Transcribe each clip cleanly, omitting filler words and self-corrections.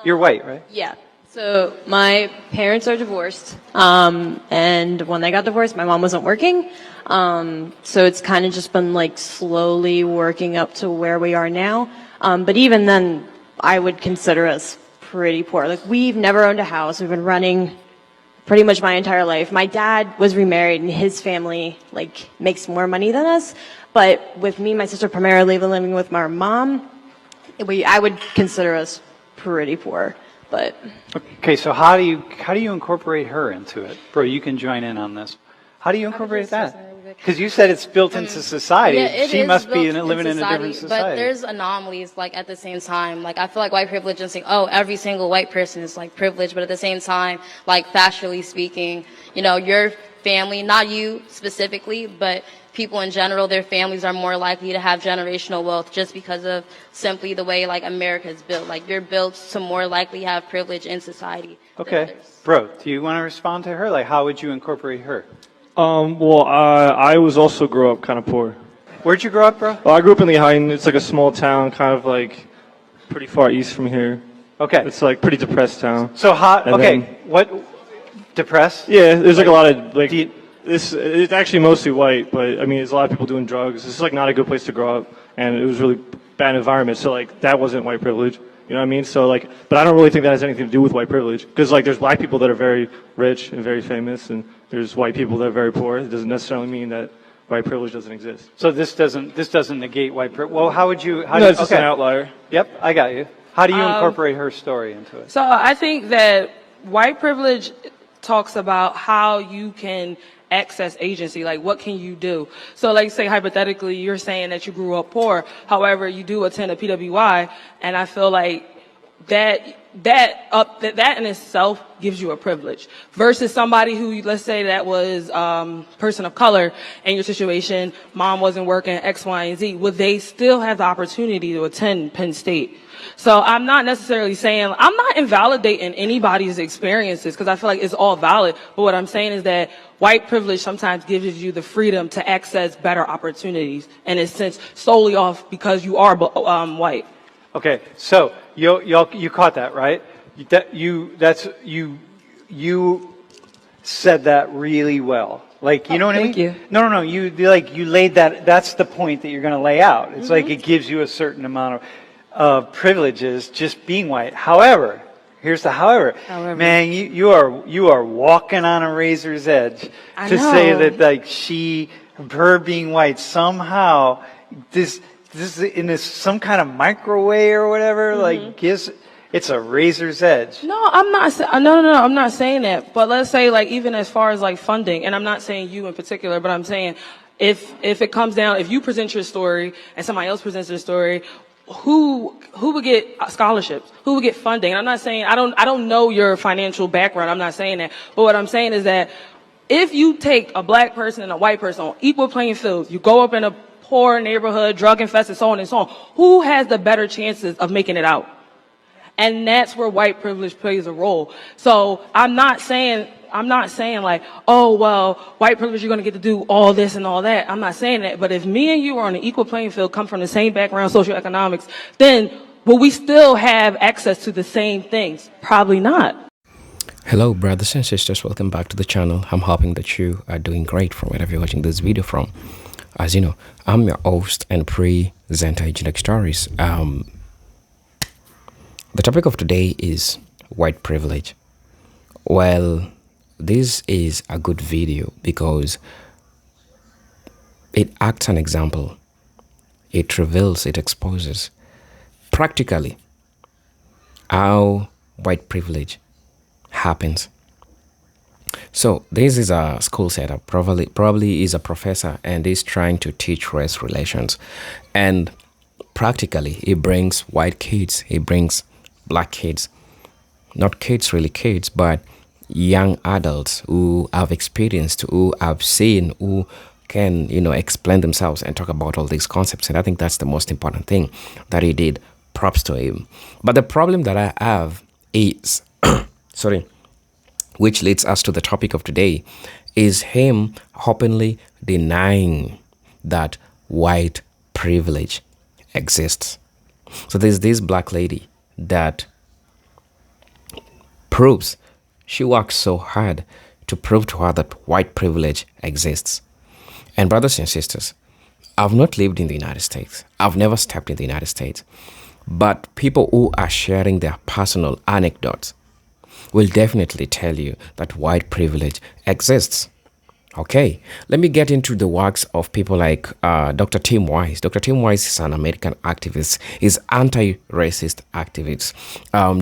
You're white, right? Yeah. So my parents are divorced, and when they got divorced, my mom wasn't working. So it's kind of just been like slowly working up to where we are now. But even then, I would consider us pretty poor. Like we've never owned a house. We've been running pretty much my entire life. My dad was remarried, and his family like makes more money than us. But with me, and my sister primarily living with my mom, I would consider us pretty poor. But Okay, so how do you incorporate her into it? Bro, you can join in on this. How do you incorporate that? Because you said it's built into society. Yeah, it she is must be built living in a different But society. there's anomalies, like, at the same time. Like, I feel like white privilege and saying, oh, every single white person is, like, privileged. But at the same time, like, factually speaking, you know, your family, not you specifically, but people in general, their families are more likely to have generational wealth just because of simply the way, like, America is built. Like, you're built to more likely have privilege in society. Okay. Bro, do you want to respond to her? Like, how would you incorporate her? Well, I was also grew up kind of poor. Where'd you grow up, bro? Well, I grew up in Lehighton. It's like a small town, kind of like pretty far east from here. Okay. It's like pretty depressed town. So how, And okay, then- what, depressed? Yeah, there's like a lot of like. Do you- It's actually mostly white, but I mean, there's a lot of people doing drugs. It's like not a good place to grow up, and it was really bad environment. So like that wasn't white privilege. You know what I mean? So like, but I don't really think that has anything to do with white privilege, because like there's black people that are very rich and very famous, and there's white people that are very poor. It doesn't necessarily mean that white privilege doesn't exist. So this doesn't negate white privilege. Well, how would you, No, it's just an outlier. Yep, I got you. How do you incorporate her story into it? So I think that white privilege talks about how you can access agency, like what can you do? So like say hypothetically, you're saying that you grew up poor, however, you do attend a PWI, and I feel like that in itself gives you a privilege versus somebody who, let's say that was person of color in your situation, mom wasn't working, X, Y, and Z, would they still have the opportunity to attend Penn State? So I'm not necessarily saying, I'm not invalidating anybody's experiences because I feel like it's all valid. But what I'm saying is that white privilege sometimes gives you the freedom to access better opportunities, in a sense, solely off because you are white. Okay, so you caught that, right? You said that really well. Like, you know what I mean? Thank you. No. You laid that. That's the point that you're going to lay out. It's like it gives you a certain amount of privileges just being white. However, here's the however. Man, you are walking on a razor's edge to say that like her being white somehow this in this some kind of microwave or whatever like gives. It's a razor's edge. No, I'm not. No, I'm not saying that. But let's say, like, even as far as like funding, and I'm not saying you in particular, but I'm saying if it comes down, if you present your story and somebody else presents their story, who would get scholarships? Who would get funding? And I'm not saying I don't know your financial background. I'm not saying that. But what I'm saying is that if you take a black person and a white person on equal playing fields, you go up in a poor neighborhood, drug infested, so on and so on, who has the better chances of making it out? And that's where white privilege plays a role. So I'm not saying like, oh, well, white privilege, you're going to get to do all this and all that. I'm not saying that. But if me and you are on an equal playing field, come from the same background, socioeconomics, then will we still have access to the same things? Probably not. Hello, brothers and sisters. Welcome back to the channel. I'm hoping that you are doing great from wherever you're watching this video from. As you know, I'm your host and presenter, Unique Stories. The topic of today is white privilege. Well, this is a good video because it acts an example. It reveals, it exposes practically how white privilege happens. So this is a school setup, probably is a professor and is trying to teach race relations. And practically, he brings white kids, he brings black kids, not kids, really kids, but young adults who have experienced, who have seen, who can, explain themselves and talk about all these concepts. And I think that's the most important thing that he did. Props to him. But the problem that I have is, which leads us to the topic of today, is him openly denying that white privilege exists. So there's this black lady that proves, she works so hard to prove to her that white privilege exists. And brothers and sisters, I've not lived in the United States. I've never stepped in the United States. But people who are sharing their personal anecdotes will definitely tell you that white privilege exists. Okay, let me get into the works of people like Dr. Tim Wise. Dr. Tim Wise is an American activist, is anti-racist activist.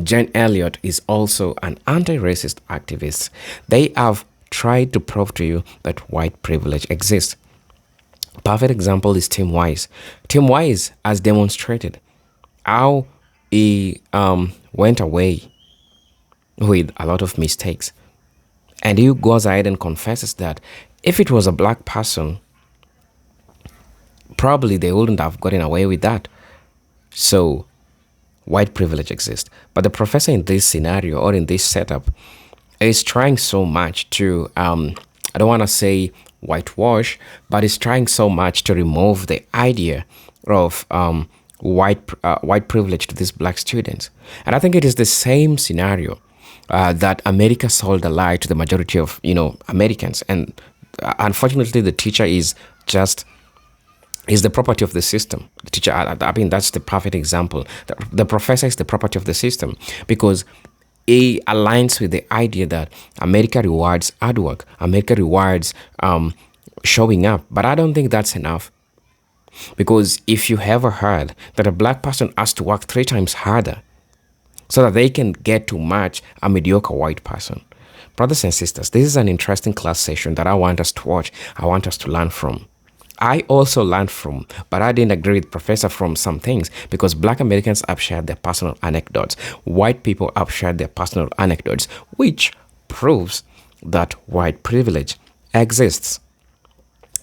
Jen Elliott is also an anti-racist activist. They have tried to prove to you that white privilege exists. Perfect example is Tim Wise. Tim Wise has demonstrated how he went away with a lot of mistakes. And he goes ahead and confesses that if it was a black person, probably they wouldn't have gotten away with that. So, white privilege exists. But the professor in this scenario or in this setup is trying so much to, I don't want to say whitewash, but is trying so much to remove the idea of white privilege to these black students. And I think it is the same scenario that America sold a lie to the majority of Americans, and unfortunately, the teacher is the property of the system. The teacher, I mean, that's the perfect example. The professor is the property of the system because he aligns with the idea that America rewards hard work. America rewards showing up, but I don't think that's enough. Because if you ever heard that a black person has to work 3 times harder so that they can get to match a mediocre white person. Brothers and sisters, this is an interesting class session that I want us to watch. I want us to learn from. I also learned from, but I didn't agree with Professor from some things because black Americans have shared their personal anecdotes. White people have shared their personal anecdotes, which proves that white privilege exists.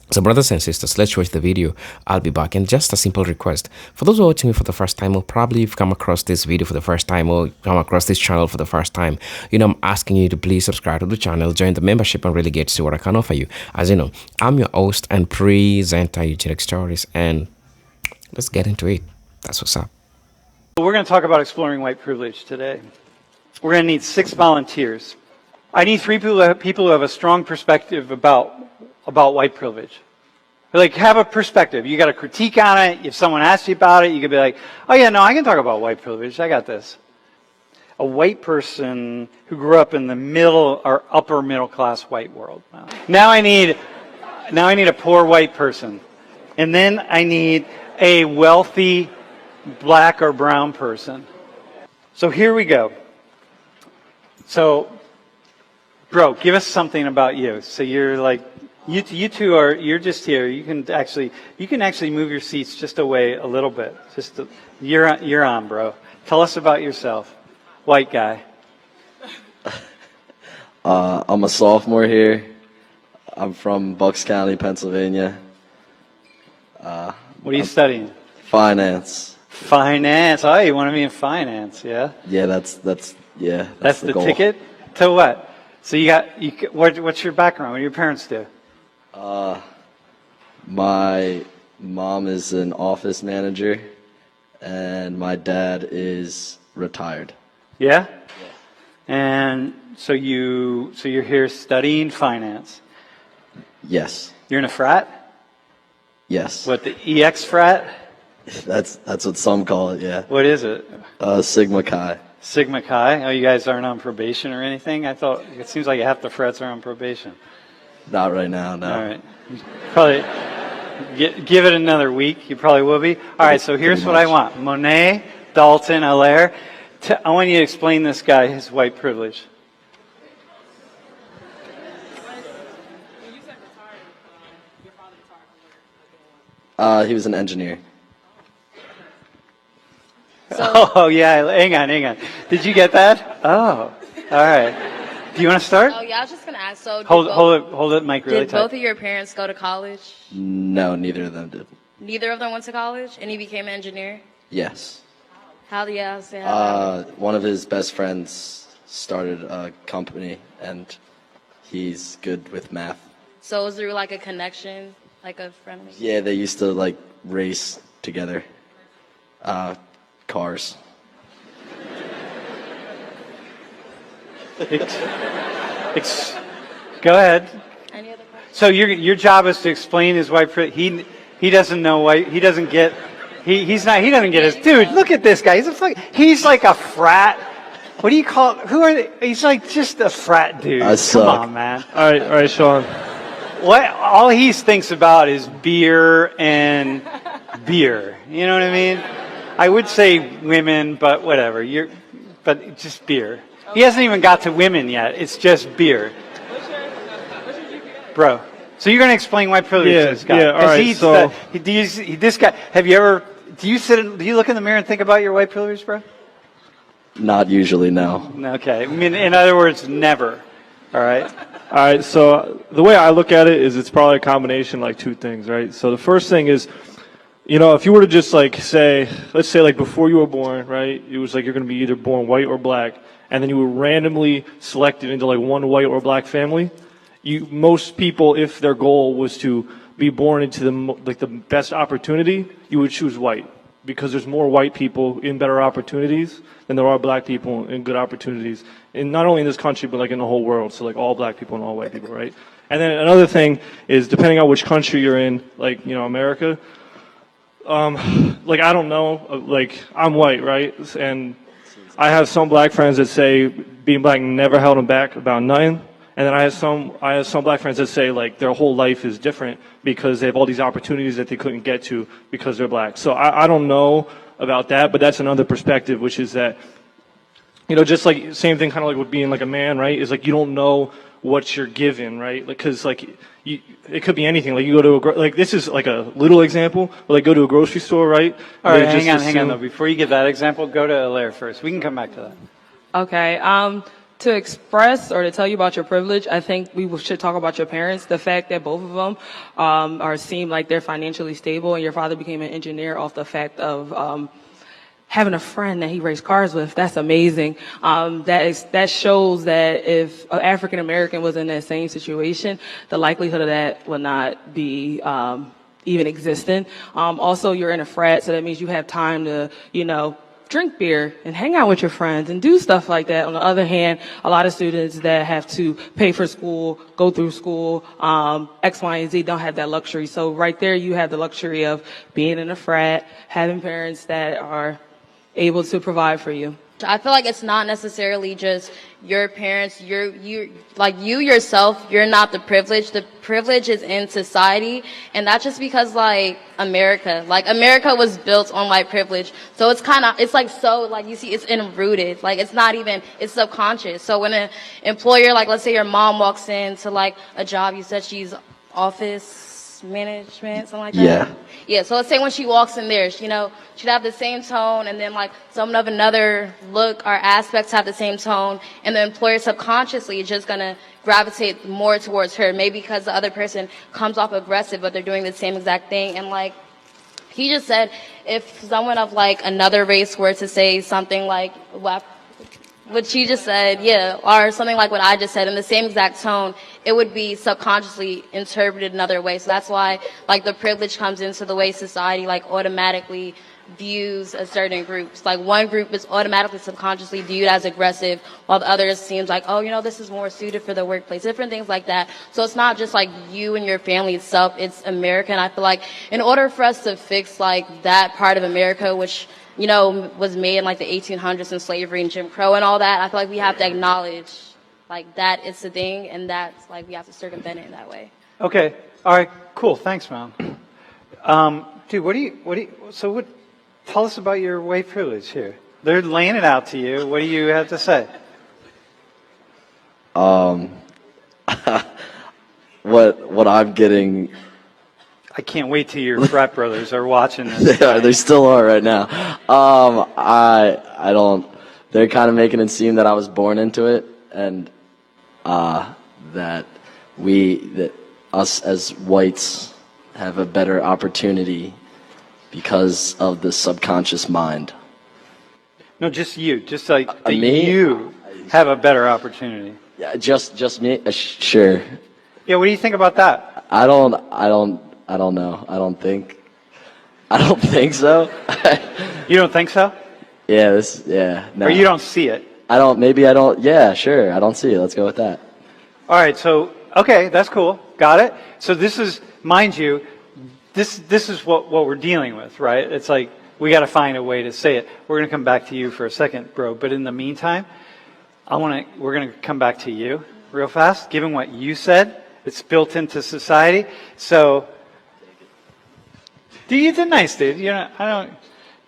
So brothers and sisters, let's watch the video. I'll be back. And just a simple request. For those who are watching me for the first time, or probably you've come across this video for the first time, or come across this channel for the first time, I'm asking you to please subscribe to the channel, join the membership, and really get to see what I can offer you. As you know, I'm your host and presenter, Eugenic Stories, and let's get into it. That's what's up. We're going to talk about exploring white privilege today. We're going to need 6 volunteers. I need 3 people who have a strong perspective about white privilege. Like, have a perspective. You got a critique on it. If someone asks you about it, you could be like, oh yeah, no, I can talk about white privilege. I got this. A white person who grew up in the middle or upper middle class white world. Now I need a poor white person. And then I need a wealthy black or brown person. So here we go. So, bro, give us something about you. So you're like, you two you're just here. You can actually move your seats just away a little bit. You're on, bro. Tell us about yourself. White guy. I'm a sophomore here. I'm from Bucks County, Pennsylvania. What are you studying? Finance. Finance. Oh, you want to be in finance, yeah? Yeah, that's That's the goal. ticket to what? So what's your background? What do your parents do? My mom is an office manager, and my dad is retired. Yeah? And so you're here studying finance. Yes. You're in a frat? Yes. What, the EX frat? That's what some call it. Yeah. What is it? Sigma Chi. Sigma Chi? Oh, you guys aren't on probation or anything? I thought it seems like half the frats are on probation. Not right now. No. All right. Probably give it another week. You probably will be. All right. So here's what I want: Monet, Dalton, Allaire. I want you to explain this guy his white privilege. He was an engineer. Oh yeah. Hang on. Did you get that? Oh. All right. Do you want to start? Oh yeah, I was just gonna ask. So Hold it, Mike, really did tight. both of your parents go to college? No, neither of them did. Neither of them went to college, and he became an engineer. Yes. How do you say how? One of his best friends started a company, and he's good with math. So was there like a connection, like a friendly? Yeah, they used to like race together. Cars. Go ahead. Any other questions? So your job is to explain his white privilege. He doesn't know white. He doesn't get. He doesn't get his. Dude, look at this guy. He's like a frat. What do you call? Who are they? He's like just a frat dude. I suck. Come on, man. All right, Sean. All he thinks about is beer and beer. You know what I mean? I would say women, but whatever. But just beer. He hasn't even got to women yet. It's just beer. Bro. So you're going to explain white privilege to this guy? Yeah, all right, this guy, do you look in the mirror and think about your white privilege, bro? Not usually, no. Okay. I mean, in other words, never. All right? All right, so the way I look at it is it's probably a combination like two things, right? So the first thing is, if you were to just let's say before you were born, right? It was like you're going to be either born white or black, and then you were randomly selected into like one white or black family. Most people, if their goal was to be born into the best opportunity, you would choose white because there's more white people in better opportunities than there are black people in good opportunities, and not only in this country but like in the whole world. So like all black people and all white people, right? And then another thing is depending on which country you're in, like America. I don't know, I'm white, right? And I have some black friends that say being black never held them back about nothing. And then I have some black friends that say like their whole life is different because they have all these opportunities that they couldn't get to because they're black. So I don't know about that, but that's another perspective, which is that, just like same thing kind of like with being like a man, right? Is like you don't know what you're given, right? Because it could be anything. Like you go to this is like a little example, but like go to a grocery store, right? All right, hang on though. Before you give that example, go to Alaire first. We can come back to that. Okay. To express or to tell you about your privilege, I think we should talk about your parents. The fact that both of them seem like they're financially stable, and your father became an engineer off the fact of having a friend that he raced cars with. That's amazing. That shows that if an African American was in that same situation, the likelihood of that would not be even existent. Also, you're in a frat, so that means you have time to, drink beer and hang out with your friends and do stuff like that. On the other hand, a lot of students that have to pay for school, go through school, X, Y, and Z don't have that luxury. So right there, you have the luxury of being in a frat, having parents that are able to provide for you. I feel like it's not necessarily just your parents. You yourself, you're not the privilege. The privilege is in society, and that's just because America was built on white privilege. So it's you see, it's enrooted. It's subconscious. So when an employer, let's say your mom walks into a job, you said she's office management, something like that. Yeah. So let's say when she walks in there, she'd have the same tone, and then someone of another look or aspects have the same tone, and the employer subconsciously is just gonna gravitate more towards her, maybe because the other person comes off aggressive, but they're doing the same exact thing. And he just said, if someone of another race were to say something like what she just said, or something like what I just said in the same exact tone, it would be subconsciously interpreted another way. So that's why the privilege comes into the way society automatically views a certain groups. One group is automatically subconsciously viewed as aggressive, while the others seems this is more suited for the workplace, different things like that. So it's not just you and your family itself, it's America. And I feel in order for us to fix that part of America, which was made in the 1800s and slavery and Jim Crow and all that, I feel we have to acknowledge that it's a thing, and that's we have to circumvent it in that way. Okay. All right. Cool. Thanks, Mom. Dude, tell us about your white privilege here. They're laying it out to you. What do you have to say? What I'm getting. I can't wait till your frat brothers are watching this. They still are right now. I don't. They're kind of making it seem that I was born into it, and that us as whites have a better opportunity because of the subconscious mind. No, just you. Just that me? You have a better opportunity. Yeah, just me. Sure. Yeah. What do you think about that? I don't know. I don't think so. You don't think so? No. Or you don't see it? Yeah, sure. I don't see it. Let's go with that. All right, so, okay, that's cool. Got it. So this is, mind you, this is what we're dealing with, right? It's like, we got to find a way to say it. We're going to come back to you for a second, bro. But in the meantime, we're going to come back to you real fast. Given what you said, it's built into society. So, you did nice, dude. You know, I don't.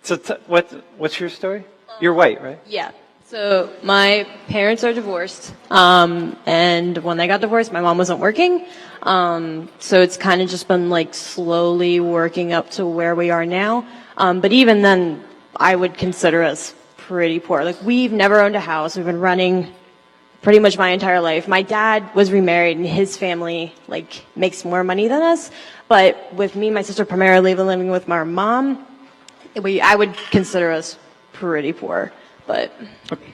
So, what's your story? You're white, right? Yeah. So my parents are divorced, and when they got divorced, my mom wasn't working. So it's kind of just been like slowly working up to where we are now. But even then, I would consider us pretty poor. Like, we've never owned a house. We've been running pretty much my entire life. My dad was remarried, and his family like makes more money than us. But with me and my sister primarily living with my mom, I would consider us pretty poor. But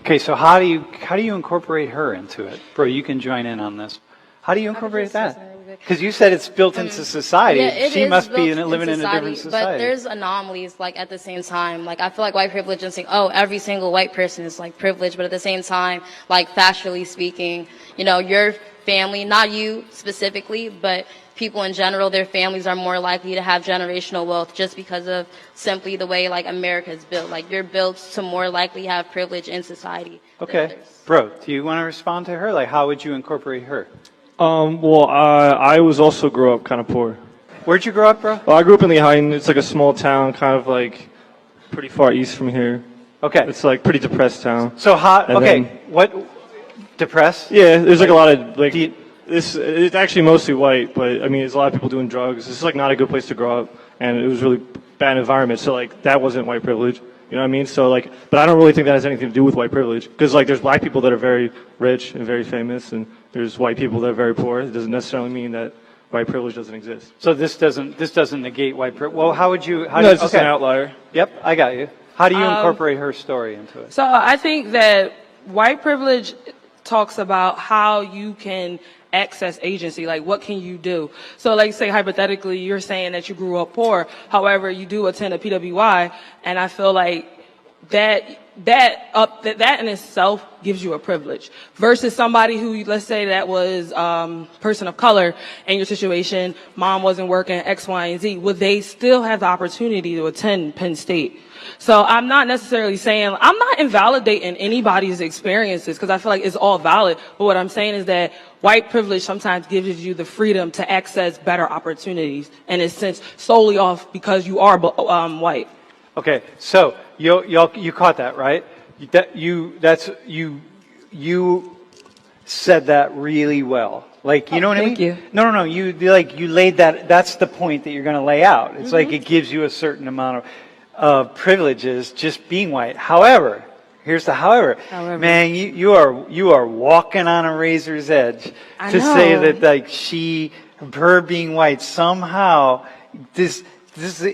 Okay, so how do you incorporate her into it, bro? You can join in on this. How do you incorporate that? Because you said it's built into society. Yeah, it She is must be built living in a different But society. there's anomalies, like, at the same time. Like, I feel like white privilege and saying, oh, every single white person is, like, privileged. But at the same time, like, factually speaking, you know, your family, not you specifically, but people in general, their families are more likely to have generational wealth just because of simply the way, like, America is built. Like, you're built to more likely have privilege in society than Okay, others. bro, do you want to respond to her? Like, how would you incorporate her? Well, I was also grew up kind of poor. Where'd you grow up, bro? Well, I grew up in Lehighton. It's like a small town, kind of like pretty far east from here. Okay, It's like pretty depressed town. so how? And Okay, then- what? Depressed? Yeah, there's like a lot of like Do you- it's actually mostly white, but I mean, there's a lot of people doing drugs. It's like not a good place to grow up, and it was really bad environment. So like that wasn't white privilege. You know what I mean? So like, but I don't really think that has anything to do with white privilege, because like there's black people that are very rich and very famous, and there's white people that are very poor. It doesn't necessarily mean that white privilege doesn't exist. So this doesn't negate white privilege. Well, how would you? How do No, you, it's just okay. an outlier. Yep, I got you. How do you incorporate her story into it? So I think that white privilege talks about how you can access agency, like what can you do? So like say hypothetically, you're saying that you grew up poor, however, you do attend a PWI, and I feel like that in itself gives you a privilege versus somebody who, let's say that was person of color in your situation, mom wasn't working, X, Y, and Z, would they still have the opportunity to attend Penn State? So I'm not necessarily saying, I'm not invalidating anybody's experiences because I feel like it's all valid. But what I'm saying is that white privilege sometimes gives you the freedom to access better opportunities, and it's since solely off because you are white. Okay, so you caught that, right? You said that really well. Like, you know what I mean? thank you. No. You laid that. That's the point that you're going to lay out. It's like it gives you a certain amount of privileges just being white. However, here's the however. Man, you are walking on a razor's edge I to know. say that like her being white somehow this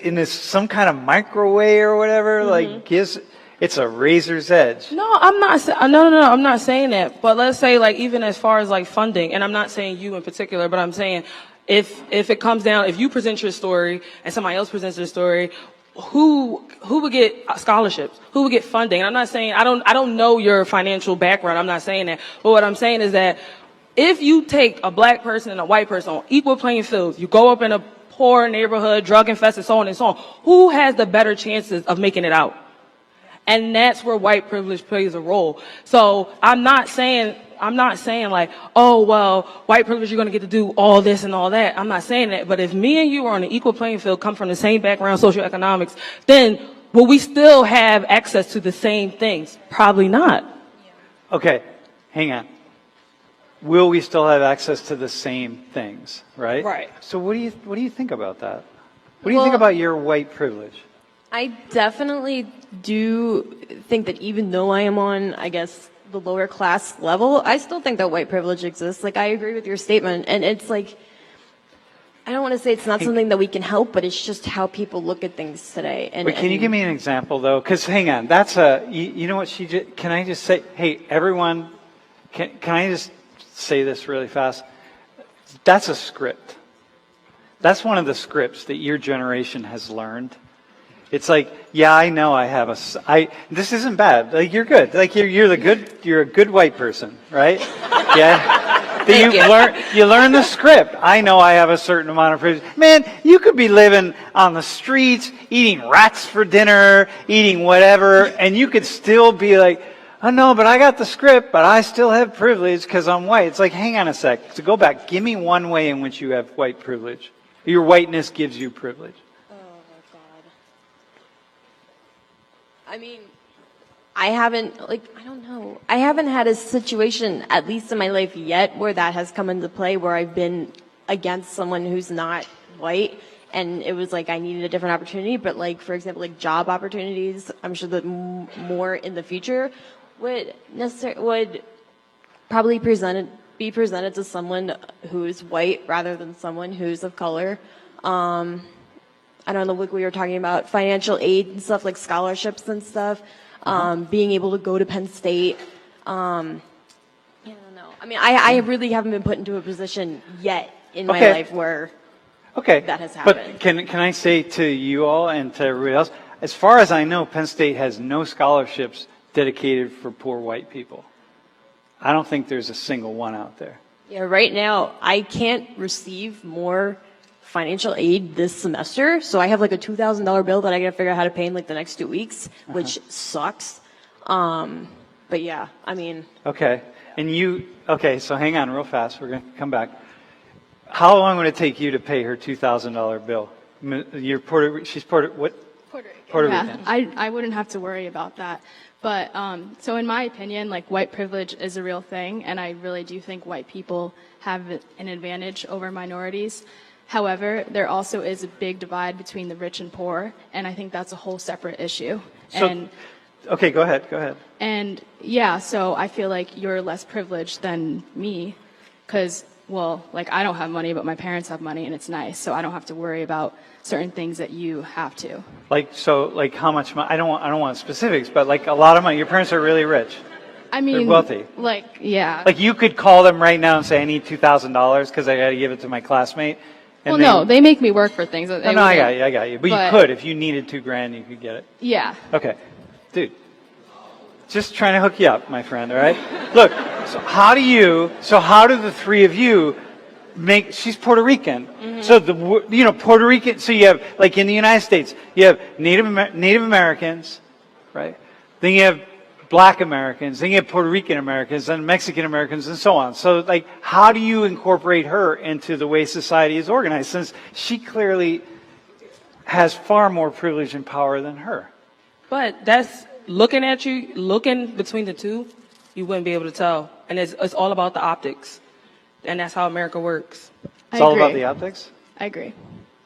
in this some kind of microwave or whatever like gives it's a razor's edge. No, I'm not. No, I'm not saying that. But let's say, like, even as far as like funding, and I'm not saying you in particular, but I'm saying if it comes down, if you present your story and somebody else presents their story, who would get scholarships? Who would get funding? And I'm not saying I don't know your financial background. I'm not saying that. But what I'm saying is that if you take a black person and a white person on equal playing fields, you go up in a poor neighborhood, drug infested, so on and so on, who has the better chances of making it out? And that's where white privilege plays a role. So I'm not saying like, oh, well, white privilege, you're going to get to do all this and all that. I'm not saying that. But if me and you are on an equal playing field, come from the same background, socioeconomics, then will we still have access to the same things? Probably not. Okay, hang on. Will we still have access to the same things, right? Right. So what do you think about that? What do you think about your white privilege? I definitely do think that even though I am on, I guess, the lower class level, I still think that white privilege exists. Like, I agree with your statement. And it's like, I don't want to say it's not something that we can help, but it's just how people look at things today. And, Wait, can you give me an example, though? Because, hang on, that's you know what she just, can I just say, hey, everyone, can I just say this really fast? That's a script. That's one of the scripts that your generation has learned. It's like, yeah, I know I have this isn't bad. Like, you're good. Like, you're a good white person, right? Yeah. You learn the script. I know I have a certain amount of privilege. Man, you could be living on the streets, eating rats for dinner, eating whatever, and you could still be like, oh no, but I got the script, but I still have privilege because I'm white. It's like, hang on a sec. So go back. Give me one way in which you have white privilege. Your whiteness gives you privilege. I mean, I haven't had a situation, at least in my life yet, where that has come into play, where I've been against someone who's not white, and it was like I needed a different opportunity. But like, for example, like job opportunities, I'm sure that more in the future would probably be presented to someone who's white rather than someone who's of color. I don't know, like we were talking about financial aid and stuff, like scholarships and stuff, being able to go to Penn State. I don't know. I mean, I really haven't been put into a position yet in my life where that has happened. But can I say to you all and to everybody else, as far as I know, Penn State has no scholarships dedicated for poor white people. I don't think there's a single one out there. Yeah, right now, I can't receive more financial aid this semester, so I have like a $2,000 bill that I gotta figure out how to pay in like the next 2 weeks, which sucks. But yeah, I mean. Okay, so hang on real fast. We're gonna come back. How long would it take you to pay her $2,000 bill? She's Puerto Rican. I wouldn't have to worry about that. But so in my opinion, like white privilege is a real thing, and I really do think white people have an advantage over minorities. However, there also is a big divide between the rich and poor, and I think that's a whole separate issue. Okay, go ahead. And yeah, so I feel like you're less privileged than me, because, well, like I don't have money, but my parents have money, and it's nice, so I don't have to worry about certain things that you have to. Like how much money? I don't want specifics, but like a lot of money. Your parents are really rich. I mean, they're wealthy. Like, yeah. Like you could call them right now and say, I need $2,000 because I got to give it to my classmate. Well, no, they make me work for things. I got you. But you could, if you needed $2,000, you could get it. Yeah. Okay. Dude, just trying to hook you up, my friend, all right? Look, how do the three of you she's Puerto Rican. Mm-hmm. So Puerto Rican, so you have, like in the United States, you have Native Americans, right? Then you have Black Americans, then you have Puerto Rican Americans, and Mexican Americans, and so on. So, like, how do you incorporate her into the way society is organized, since she clearly has far more privilege and power than her? But that's looking between the two, you wouldn't be able to tell. And it's all about the optics. And that's how America works. It's all about the optics? I agree.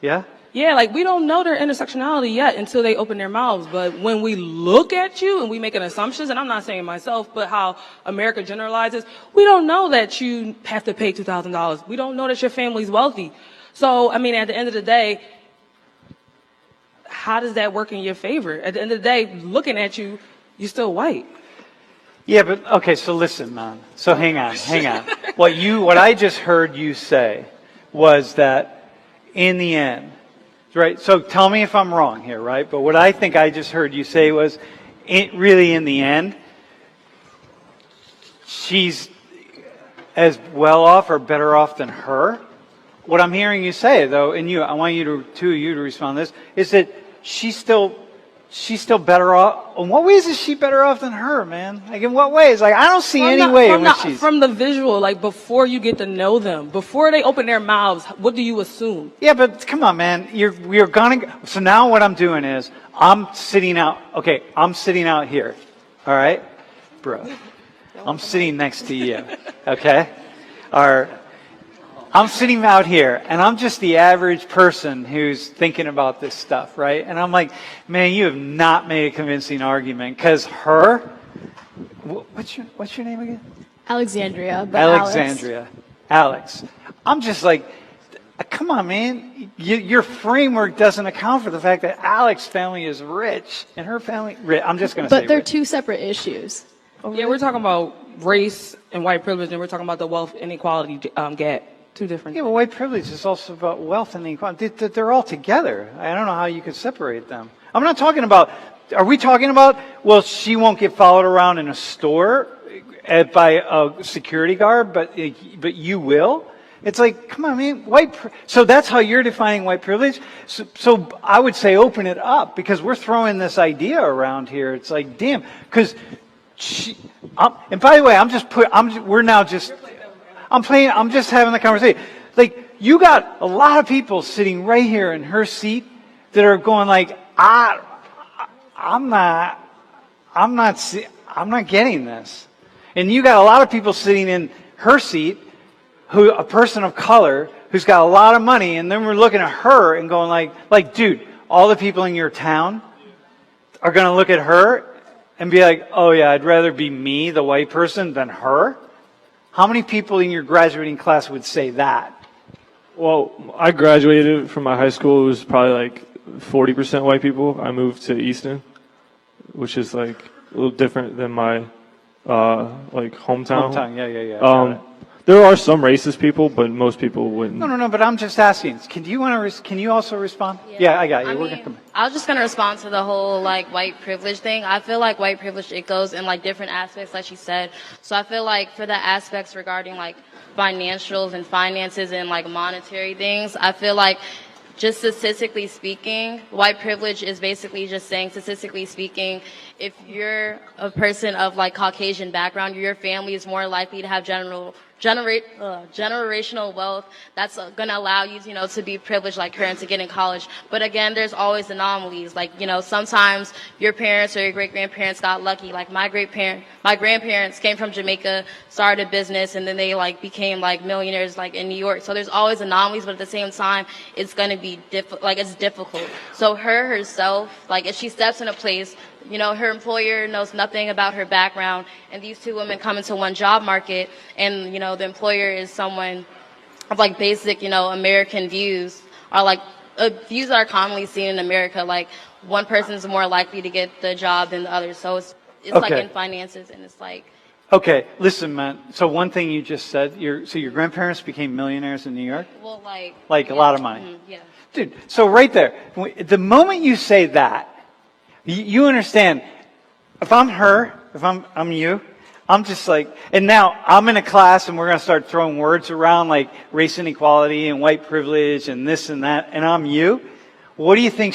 Yeah? Yeah, like we don't know their intersectionality yet until they open their mouths. But when we look at you and we make an assumptions, and I'm not saying myself, but how America generalizes, we don't know that you have to pay $2,000. We don't know that your family's wealthy. So, I mean, at the end of the day, how does that work in your favor? At the end of the day, looking at you, you're still white. Yeah, but okay, so listen, man. So hang on. What I just heard you say was that in the end, right? So tell me if I'm wrong here, right? But what I think I just heard you say was, really in the end, she's as well off or better off than her. What I'm hearing you say, though, and I want you to respond to this, is that she's still better off. In what ways is she better off than her, man? Like, in what ways? Like, I don't see any way in which she's... From the visual, like, before you get to know them, before they open their mouths, what do you assume? Yeah, but come on, man. We're gonna... So now what I'm doing is, I'm sitting out here. All right? Bro. I'm sitting next to you. Okay? I'm sitting out here, and I'm just the average person who's thinking about this stuff, right? And I'm like, man, you have not made a convincing argument, because her, what's your name again? Alexandria. Alex. I'm just like, come on, man. Your framework doesn't account for the fact that Alex's family is rich, and her family, I'm just going to say But they're rich. two separate issues. Yeah, we're talking about race and white privilege, and we're talking about the wealth inequality gap. Two different. Yeah, but white privilege is also about wealth and inequality. They're all together. I don't know how you could separate them. I'm not talking about, are we talking about, well, she won't get followed around in a store by a security guard, but you will? It's like, come on, man, so that's how you're defining white privilege? So I would say open it up, because we're throwing this idea around here. It's like, damn, because and by the way, I'm just having the conversation. Like, you got a lot of people sitting right here in her seat that are going like, I'm not getting this. And you got a lot of people sitting in her seat, a person of color who's got a lot of money, and then we're looking at her and going like, dude, all the people in your town are going to look at her and be like, oh yeah, I'd rather be me, the white person, than her? How many people in your graduating class would say that? Well, I graduated from my high school. It was probably like 40% white people. I moved to Easton, which is like a little different than my like hometown. Yeah. There are some racist people, but most people wouldn't. No, but I'm just asking. Can you also respond? Yeah, I got you. I was just going to respond to the whole, like, white privilege thing. I feel like white privilege, it goes in, like, different aspects, like she said. So I feel like for the aspects regarding, like, financials and finances and, like, monetary things, I feel like just statistically speaking, white privilege is basically just saying, statistically speaking, if you're a person of, like, Caucasian background, your family is more likely to have generational wealth that's going to allow you, to be privileged like her and to get in college. But again, there's always anomalies. Like, sometimes your parents or your great-grandparents got lucky. Like my grandparents came from Jamaica, started a business, and then they like became like millionaires like in New York. So there's always anomalies, but at the same time, it's going to be it's difficult. So herself, like if she steps in a place, her employer knows nothing about her background, and these two women come into one job market, and, the employer is someone of, like, basic, American views, are, like, views that are commonly seen in America, like, one person is more likely to get the job than the other, so it's okay. Like, in finances, and it's, like... Okay, listen, man, so one thing you just said, your grandparents became millionaires in New York? Well, like yeah, a lot of money? Yeah. Dude, so right there, the moment you say that, you understand, if I'm her, if I'm you, I'm just like, and now I'm in a class and we're going to start throwing words around like race inequality and white privilege and this and that, and I'm you. What do you think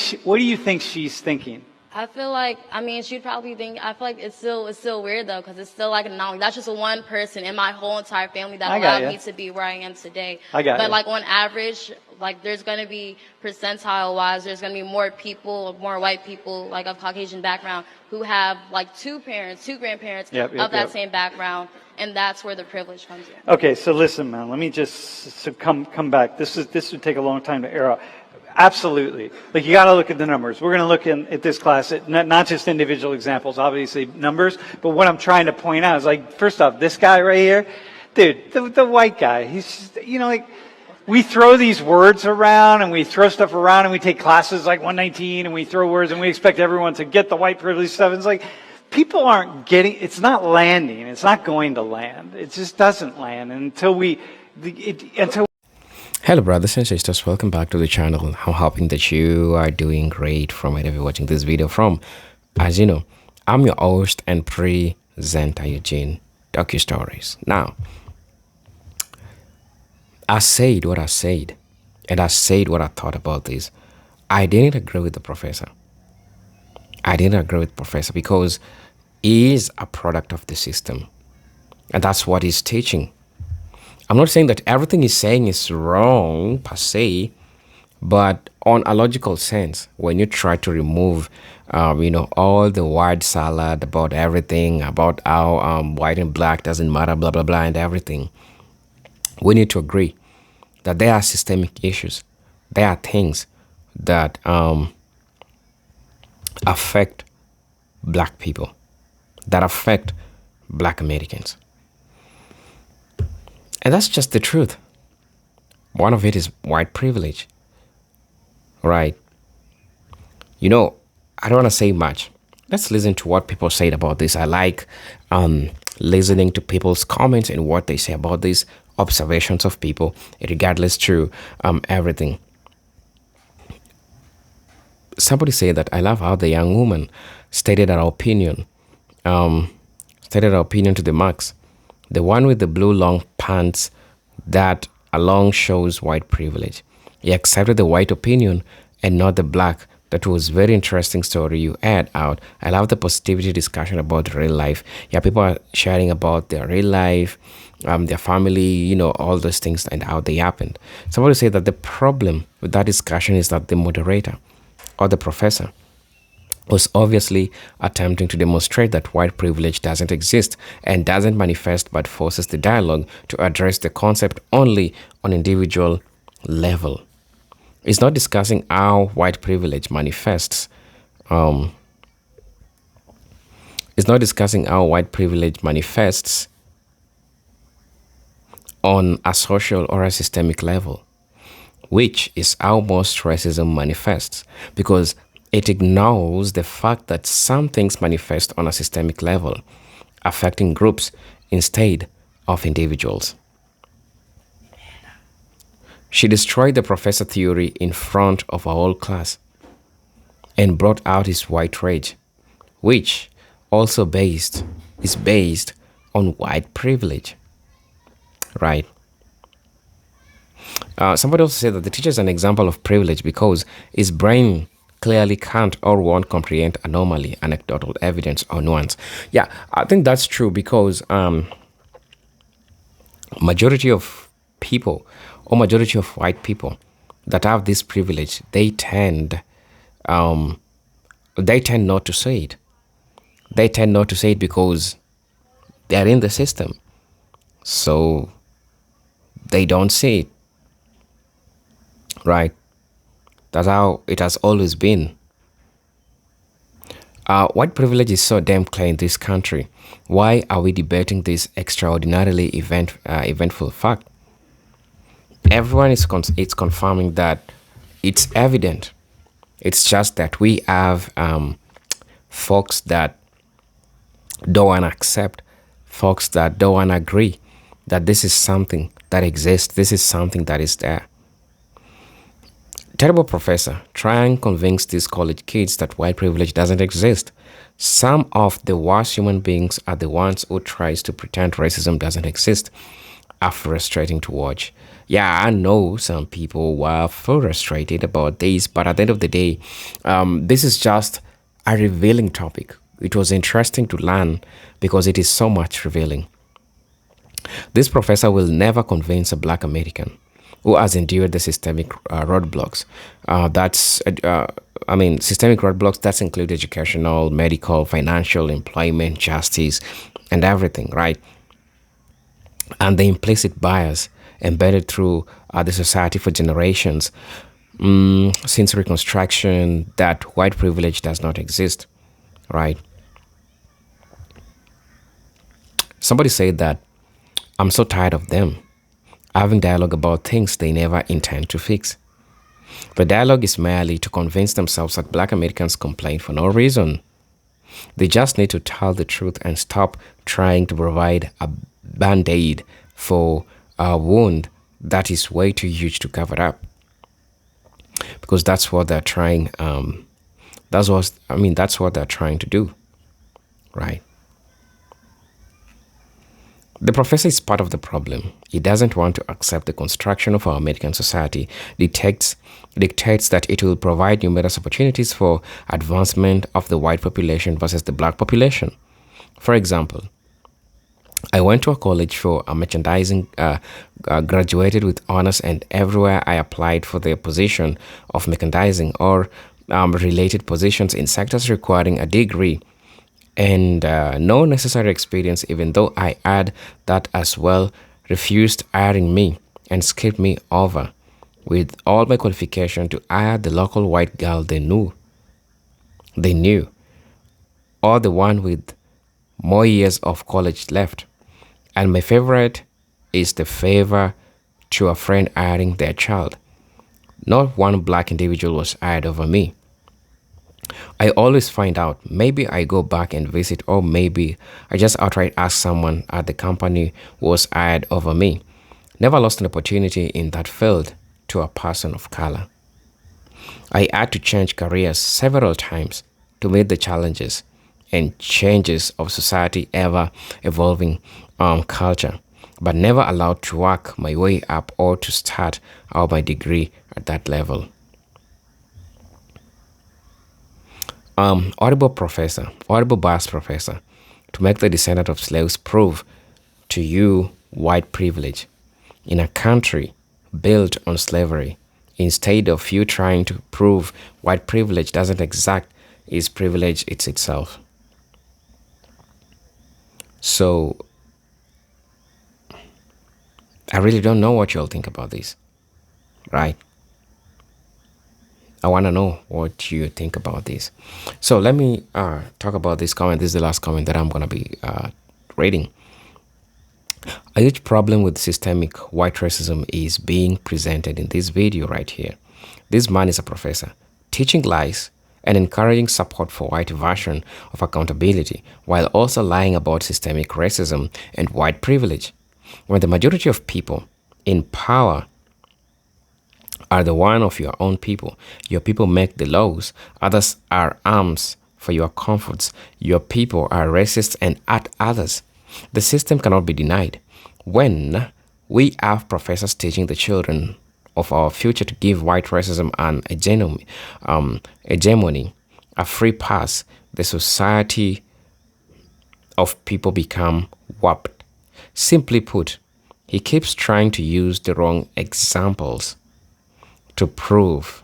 she's thinking? I feel like, she'd probably think, I feel like it's still weird though, because it's still like an anomaly. That's just one person in my whole entire family that allowed me to be where I am today. But like on average, like there's going to be percentile wise, there's going to be more white people like of Caucasian background who have like two grandparents of that same background. And that's where the privilege comes in. Okay, so listen, man, let me just come back. This would take a long time to air out. Absolutely. Like, you got to look at the numbers. We're going to look at this class at not just individual examples, obviously numbers, but what I'm trying to point out is, like, first off, this guy right here, dude, the white guy, he's just, like, we throw these words around and we throw stuff around and we take classes like 119 and we throw words and we expect everyone to get the white privilege stuff. It's like, people aren't getting, it's not landing. It's not going to land. It just doesn't land until Hello brothers and sisters, welcome back to the channel. I'm hoping that you are doing great from wherever you're watching this video from. As you know, I'm your host and presenter Eugene DocuStories. Now, I said what I said, and I said what I thought about this. I didn't agree with the professor. Because he is a product of the system, and that's what he's teaching. I'm not saying that everything he's saying is wrong per se, but on a logical sense, when you try to remove, all the word salad about everything, about how white and black doesn't matter, blah, blah, blah, and everything, we need to agree that there are systemic issues. There are things that affect black people, that affect black Americans. And that's just the truth. One of it is white privilege, right? I don't want to say much. Let's listen to what people said about this. I like listening to people's comments and what they say about these observations of people, regardless to everything. somebody said that I love how the young woman stated her opinion, um, stated her opinion to the max. The one with the blue long pants that along shows white privilege. He accepted the white opinion and not the black. That was very interesting story you add out. I love the positivity discussion about real life. Yeah, people are sharing about their real life, their family, all those things and how they happened. Somebody said that the problem with that discussion is that the moderator or the professor was obviously attempting to demonstrate that white privilege doesn't exist and doesn't manifest, but forces the dialogue to address the concept only on individual level. It's not discussing how white privilege manifests. It's not discussing how white privilege manifests on a social or a systemic level, which is how most racism manifests, because it ignores the fact that some things manifest on a systemic level, affecting groups instead of individuals. She destroyed the professor theory in front of our whole class and brought out his white rage, which also is based on white privilege. Right. Somebody also said that the teacher is an example of privilege because his brain clearly can't or won't comprehend anomaly, anecdotal evidence, or nuance. Yeah, I think that's true because majority of people or majority of white people that have this privilege, they tend not to say it. They tend not to say it because they're in the system. So they don't see it. Right? That's how it has always been. White privilege is so damn clear in this country. Why are we debating this extraordinarily eventful fact? Everyone is it's confirming that it's evident. It's just that we have folks that don't want to accept, folks that don't want to agree that this is something that exists, this is something that is there. Terrible professor, try and convince these college kids that white privilege doesn't exist. Some of the worst human beings are the ones who tries to pretend racism doesn't exist. Are frustrating to watch. Yeah, I know some people were frustrated about this, but at the end of the day, this is just a revealing topic. It was interesting to learn because it is so much revealing. This professor will never convince a black American who has endured the systemic roadblocks. Systemic roadblocks that include educational, medical, financial, employment, justice, and everything, right? And the implicit bias embedded through the society for generations since Reconstruction that white privilege does not exist, right? Somebody said that I'm so tired of them having dialogue about things they never intend to fix. The dialogue is merely to convince themselves that black Americans complain for no reason. They just need to tell the truth and stop trying to provide a band-aid for a wound that is way too huge to cover up. Because that's what they're trying. That's what they're trying to do, right? The professor is part of the problem. He doesn't want to accept the construction of our American society dictates that it will provide numerous opportunities for advancement of the white population versus the black population. For example, I went to a college for a merchandising, graduated with honors, and everywhere I applied for the position of merchandising or related positions in sectors requiring a degree and no necessary experience, even though I had that as well, refused hiring me and skipped me over with all my qualification to hire the local white girl they knew, or the one with more years of college left. And my favorite is the favor to a friend hiring their child. Not one black individual was hired over me. I always find out, maybe I go back and visit, or maybe I just outright ask someone at the company who was hired over me. Never lost an opportunity in that field to a person of color. I had to change careers several times to meet the challenges and changes of society ever evolving culture, but never allowed to work my way up or to start out my degree at that level. Audible bias professor, to make the descendant of slaves prove to you white privilege in a country built on slavery, instead of you trying to prove white privilege doesn't exact is privilege it's itself. So I really don't know what you'll think about this, right? I want to know what you think about this. So let me talk about this comment. This is the last comment that I'm going to be reading. A huge problem with systemic white racism is being presented in this video right here. This man is a professor, teaching lies and encouraging support for white version of accountability, while also lying about systemic racism and white privilege. When the majority of people in power are the one of your own people, your people make the laws, others are arms for your comforts, your people are racist and at others. The system cannot be denied. When we have professors teaching the children of our future to give white racism an hegemony, a free pass, the society of people become warped. Simply put, he keeps trying to use the wrong examples to prove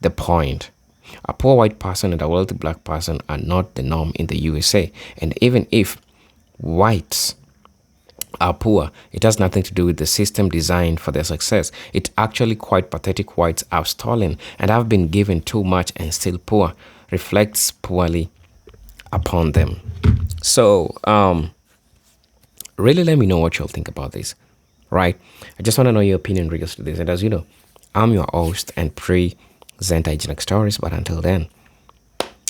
the point. A poor white person and a wealthy black person are not the norm in the USA. And even if whites are poor, it has nothing to do with the system designed for their success. It's actually quite pathetic. Whites have stolen and have been given too much and still poor. Reflects poorly upon them. So, really let me know what you'll think about this, right? I just want to know your opinion in regards to this. And as you know, I'm your host and presenter Hygienic Stories. But until then,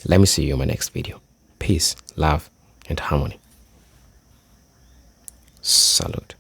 let me see you in my next video. Peace, love, and harmony. Salute.